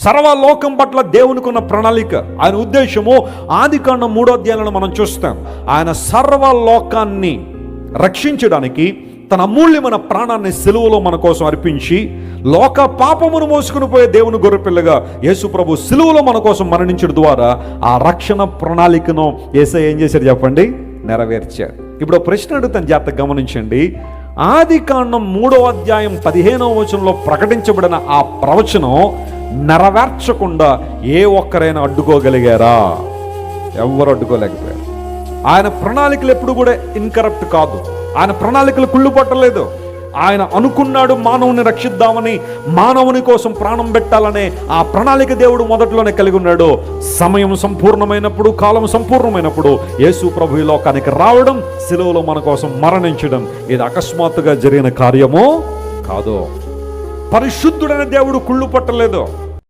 సర్వలోకం పట్ల దేవునికి ఉన్న ప్రణాళిక, ఆయన ఉద్దేశము ఆదికాండం 3వ అధ్యాయంలో మనం చూస్తాం. ఆయన సర్వలోకాన్ని రక్షించడానికి తన అమూల్యమైన ప్రాణాన్ని సిలువలో మన కోసం అర్పించి, లోక పాపమును మోసుకుని పోయే దేవుని గొర్రెపిల్లగా యేసు ప్రభు సిలువలో మన కోసం మరణించడం ద్వారా ఆ రక్షణ ప్రణాళికను యేసయ్య ఏం చేశాడు చెప్పండి? నెరవేర్చాడు. ఇప్పుడు ప్రశ్న అడుగుతాను, జాగ్రత్తగా గమనించండి. ఆదికాండం 3వ అధ్యాయం 15వ వచనంలో ప్రకటించబడిన ఆ ప్రవచనం నెరవేర్చకుండా ఏ ఒక్కరైనా అడ్డుకోగలిగారా? ఎవరు అడ్డుకోలేకపోయారు. ఆయన ప్రణాళికలు ఎప్పుడు కూడా ఇన్కరప్ట్ కాదు. ఆయన ప్రణాళికలు కుళ్ళు పట్టలేదు. ఆయన అనుకున్నాడు మానవుని రక్షిద్దామని, మానవుని కోసం ప్రాణం పెట్టాలనే ఆ ప్రణాళిక దేవుడు మొదట్లోనే కలిగి ఉన్నాడు. సమయం సంపూర్ణమైనప్పుడు, కాలం సంపూర్ణమైనప్పుడు యేసు ప్రభు ఈ లోకానికి రావడం, సిలువలో మన కోసం మరణించడం, ఇది అకస్మాత్తుగా జరిగిన కార్యమో కాదు. పరిశుద్ధుడైన దేవుడు కుళ్ళు పట్టలేదు.